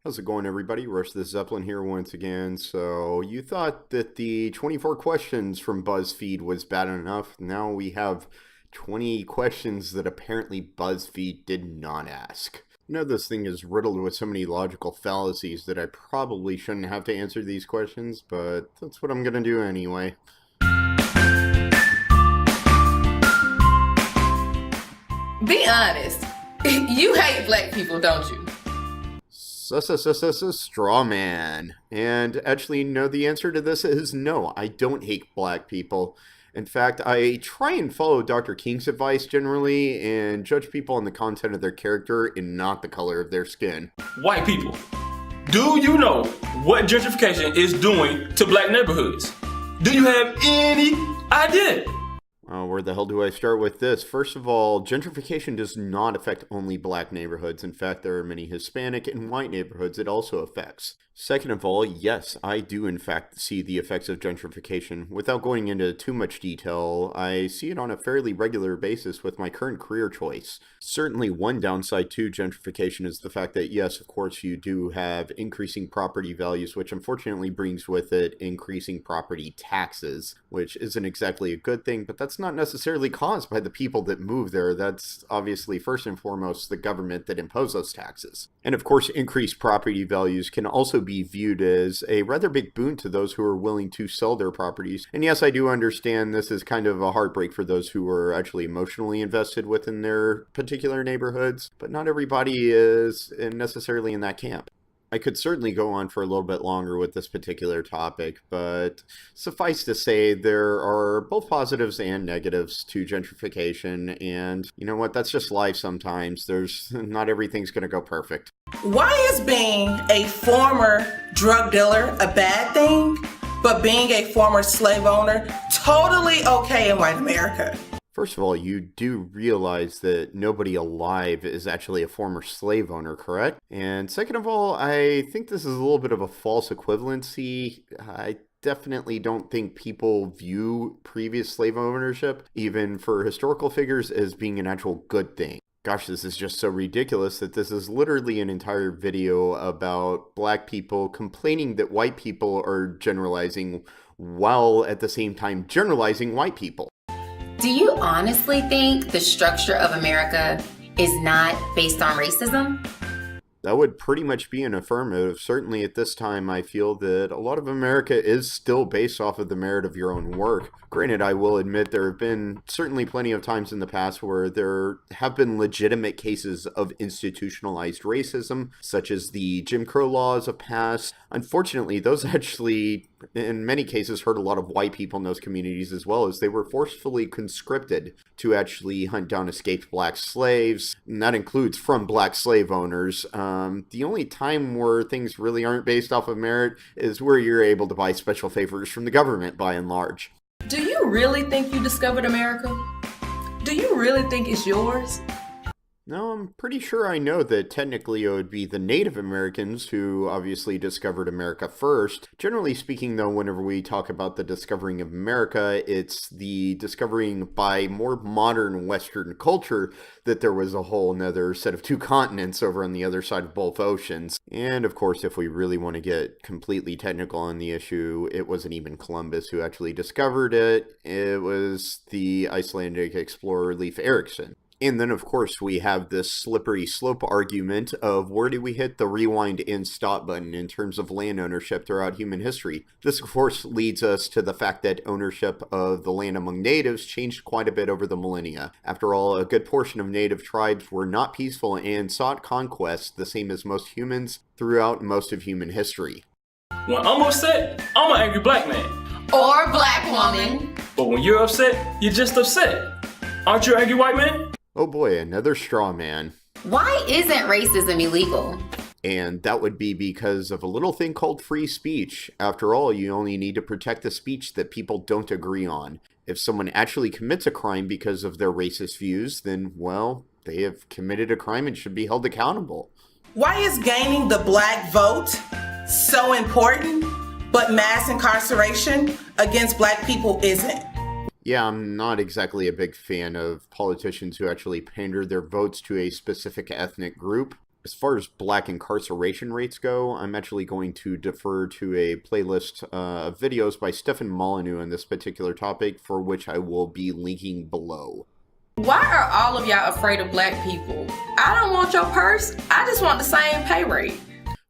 How's it going, everybody? Rush the Zeppelin here once again. So, you thought that the 24 questions from Buzzfeed was bad enough. Now we have 20 questions that apparently Buzzfeed did not ask. I know this thing is riddled with so many logical fallacies that I probably shouldn't have to answer these questions, but that's what I'm gonna do anyway. Be honest. You hate black people, don't you? Straw man. And actually, no, the answer to this is no. I don't hate black people. In fact, I try and follow Dr. King's advice generally and judge people on the content of their character and not the color of their skin. White people, do you know what gentrification is doing to black neighborhoods? Do you have any idea? Where the hell do I start with this? First of all, gentrification does not affect only black neighborhoods. In fact, there are many Hispanic and white neighborhoods it also affects. Second of all, yes, I do in fact see the effects of gentrification. Without going into too much detail, I see it on a fairly regular basis with my current career choice. Certainly one downside to gentrification is the fact that, yes, of course, you do have increasing property values, which unfortunately brings with it increasing property taxes, which isn't exactly a good thing, but that's not necessarily caused by the people that move there. That's obviously first and foremost the government that impose those taxes. And of course, increased property values can also be viewed as a rather big boon to those who are willing to sell their properties. And yes, I do understand this is kind of a heartbreak for those who are actually emotionally invested within their particular neighborhoods, but not everybody is necessarily in that camp. I could certainly go on for a little bit longer with this particular topic, but suffice to say, there are both positives and negatives to gentrification, and you know what, that's just life sometimes. Not everything's going to go perfect. Why is being a former drug dealer a bad thing, but being a former slave owner totally okay in white America? First of all, you do realize that nobody alive is actually a former slave owner, correct? And second of all, I think this is a little bit of a false equivalency. I definitely don't think people view previous slave ownership, even for historical figures, as being an actual good thing. Gosh, this is just so ridiculous that this is literally an entire video about black people complaining that white people are generalizing while at the same time generalizing white people. Do you honestly think the structure of America is not based on racism? That would pretty much be an affirmative. Certainly at this time, I feel that a lot of America is still based off of the merit of your own work. Granted, I will admit there have been certainly plenty of times in the past where there have been legitimate cases of institutionalized racism, such as the Jim Crow laws of past. Unfortunately, those actually, in many cases, hurt a lot of white people in those communities as well, as they were forcefully conscripted to actually hunt down escaped black slaves, and that includes from black slave owners. The only time where things really aren't based off of merit is where you're able to buy special favors from the government, by and large. Do you really think you discovered America? Do you really think it's yours? No, I'm pretty sure I know that technically it would be the Native Americans who obviously discovered America first. Generally speaking, though, whenever we talk about the discovering of America, it's the discovering by more modern Western culture that there was a whole nother set of two continents over on the other side of both oceans. And of course, if we really want to get completely technical on the issue, it wasn't even Columbus who actually discovered it. It was the Icelandic explorer Leif Erikson. And then, of course, we have this slippery slope argument of where do we hit the rewind and stop button in terms of land ownership throughout human history. This, of course, leads us to the fact that ownership of the land among natives changed quite a bit over the millennia. After all, a good portion of native tribes were not peaceful and sought conquest, the same as most humans, throughout most of human history. When I'm upset, I'm an angry black man. Or black woman? But when you're upset, you're just upset. Aren't you an angry white man? Oh boy, another straw man. Why isn't racism illegal? And that would be because of a little thing called free speech. After all, you only need to protect the speech that people don't agree on. If someone actually commits a crime because of their racist views, then, well, they have committed a crime and should be held accountable. Why is gaining the black vote so important, but mass incarceration against black people isn't? Yeah, I'm not exactly a big fan of politicians who actually pander their votes to a specific ethnic group. As far as black incarceration rates go, I'm actually going to defer to a playlist of videos by Stefan Molyneux on this particular topic, for which I will be linking below. Why are all of y'all afraid of black people? I don't want your purse. I just want the same pay rate.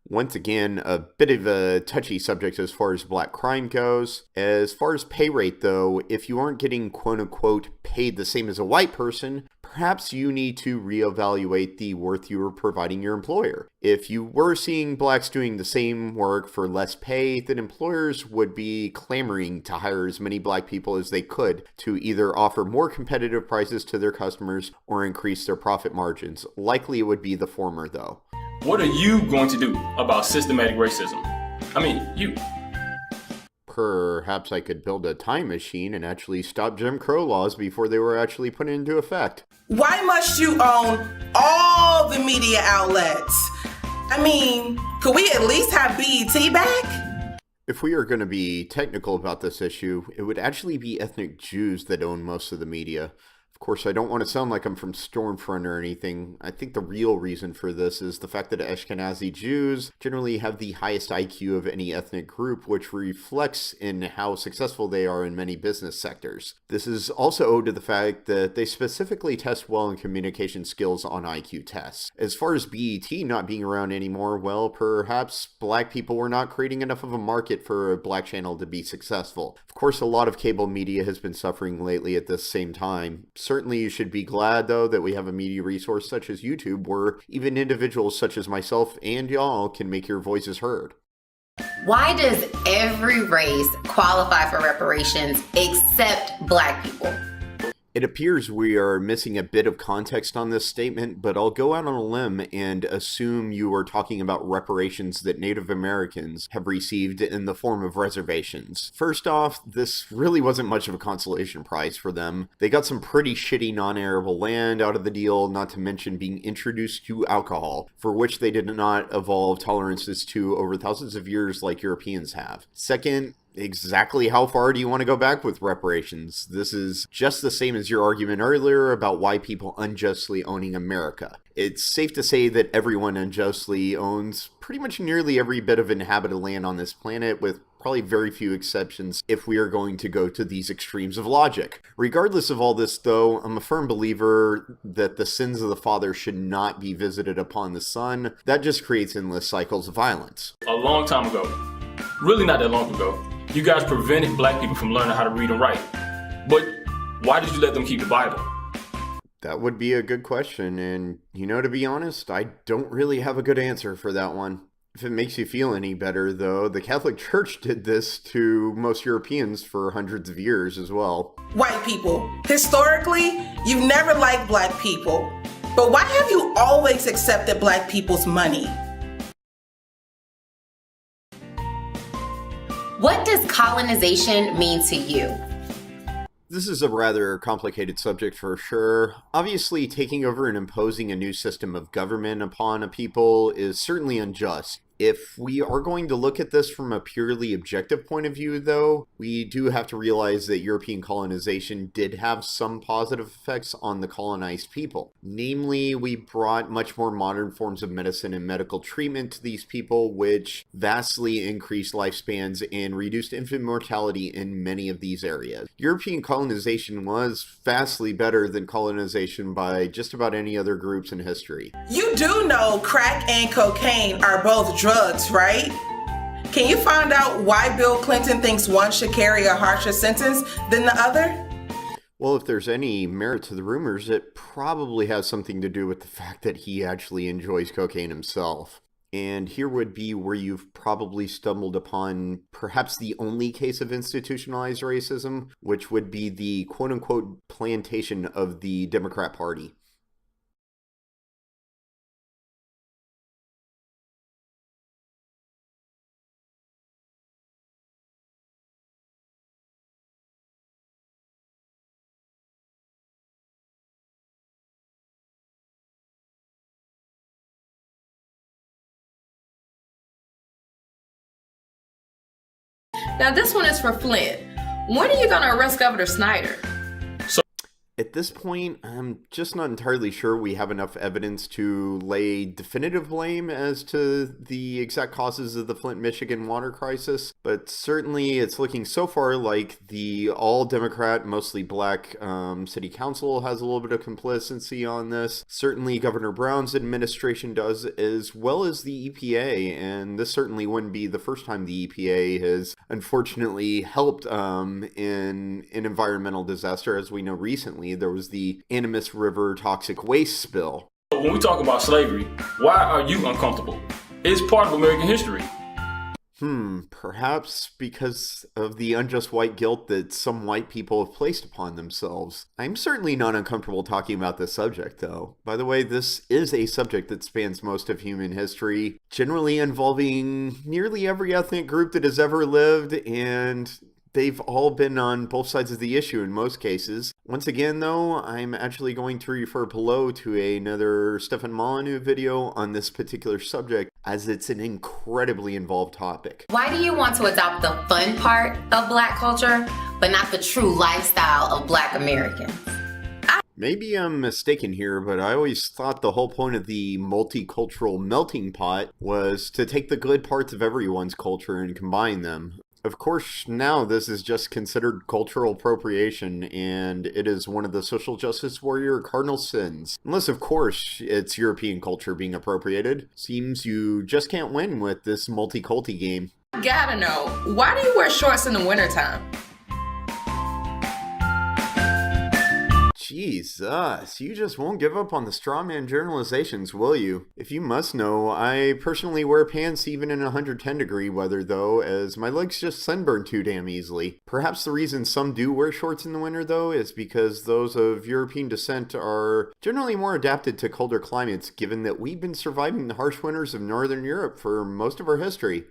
Once again, a bit of a touchy subject as far as black crime goes. As far as pay rate, though, if you aren't getting quote-unquote paid the same as a white person, perhaps you need to reevaluate the worth you are providing your employer. If you were seeing blacks doing the same work for less pay, then employers would be clamoring to hire as many black people as they could to either offer more competitive prices to their customers or increase their profit margins. Likely it would be the former, though. What are you going to do about systematic racism? I mean, you. Perhaps I could build a time machine and actually stop Jim Crow laws before they were actually put into effect. Why must you own all the media outlets? I mean, could we at least have BET back? If we are going to be technical about this issue, it would actually be ethnic Jews that own most of the media. Of course, I don't want to sound like I'm from Stormfront or anything. I think the real reason for this is the fact that Ashkenazi Jews generally have the highest IQ of any ethnic group, which reflects in how successful they are in many business sectors. This is also owed to the fact that they specifically test well in communication skills on IQ tests. As far as BET not being around anymore, well, perhaps black people were not creating enough of a market for a black channel to be successful. Of course, a lot of cable media has been suffering lately at this same time. Certainly you should be glad, though, that we have a media resource such as YouTube where even individuals such as myself and y'all can make your voices heard. Why does every race qualify for reparations except black people? It appears we are missing a bit of context on this statement, but I'll go out on a limb and assume you are talking about reparations that Native Americans have received in the form of reservations. First off, this really wasn't much of a consolation prize for them. They got some pretty shitty non-arable land out of the deal, not to mention being introduced to alcohol, for which they did not evolve tolerances to over thousands of years like Europeans have. Second, exactly how far do you want to go back with reparations? This is just the same as your argument earlier about why people unjustly owning America. It's safe to say that everyone unjustly owns pretty much nearly every bit of inhabited land on this planet, with probably very few exceptions if we are going to go to these extremes of logic. Regardless of all this, though, I'm a firm believer that the sins of the father should not be visited upon the son. That just creates endless cycles of violence. A long time ago, really not that long ago, you guys prevented black people from learning how to read and write. But why did you let them keep the Bible? That would be a good question, and to be honest, I don't really have a good answer for that one. If it makes you feel any better, though, the Catholic Church did this to most Europeans for hundreds of years as well. White people, historically, you've never liked black people. But why have you always accepted black people's money? What does colonization mean to you? This is a rather complicated subject for sure. Obviously, taking over and imposing a new system of government upon a people is certainly unjust. If we are going to look at this from a purely objective point of view, though, we do have to realize that European colonization did have some positive effects on the colonized people. Namely, we brought much more modern forms of medicine and medical treatment to these people, which vastly increased lifespans and reduced infant mortality in many of these areas. European colonization was vastly better than colonization by just about any other groups in history. You do know crack and cocaine are both drugs, right? Can you find out why Bill Clinton thinks one should carry a harsher sentence than the other? Well, if there's any merit to the rumors, it probably has something to do with the fact that he actually enjoys cocaine himself. And here would be where you've probably stumbled upon perhaps the only case of institutionalized racism, which would be the quote-unquote plantation of the Democrat Party. Now this one is for Flint. When are you gonna arrest Governor Snyder? At this point, I'm just not entirely sure we have enough evidence to lay definitive blame as to the exact causes of the Flint, Michigan water crisis, but certainly it's looking so far like the all-Democrat, mostly black city council has a little bit of complicity on this. Certainly Governor Brown's administration does, as well as the EPA, and this certainly wouldn't be the first time the EPA has unfortunately helped in an environmental disaster. As we know recently, there was the Animas River toxic waste spill. When we talk about slavery, why are you uncomfortable? It's part of American history. Perhaps because of the unjust white guilt that some white people have placed upon themselves. I'm certainly not uncomfortable talking about this subject, though. By the way, this is a subject that spans most of human history, generally involving nearly every ethnic group that has ever lived, and they've all been on both sides of the issue in most cases. Once again, though, I'm actually going to refer below to another Stefan Molyneux video on this particular subject, as it's an incredibly involved topic. Why do you want to adopt the fun part of Black culture, but not the true lifestyle of Black Americans? Maybe I'm mistaken here, but I always thought the whole point of the multicultural melting pot was to take the good parts of everyone's culture and combine them. Of course, now this is just considered cultural appropriation, and it is one of the social justice warrior cardinal sins. Unless, of course, it's European culture being appropriated. Seems you just can't win with this multi-culti game. Gotta know, why do you wear shorts in the wintertime? Jesus, you just won't give up on the strawman generalizations, will you? If you must know, I personally wear pants even in 110-degree weather, though, as my legs just sunburn too damn easily. Perhaps the reason some do wear shorts in the winter, though, is because those of European descent are generally more adapted to colder climates, given that we've been surviving the harsh winters of Northern Europe for most of our history.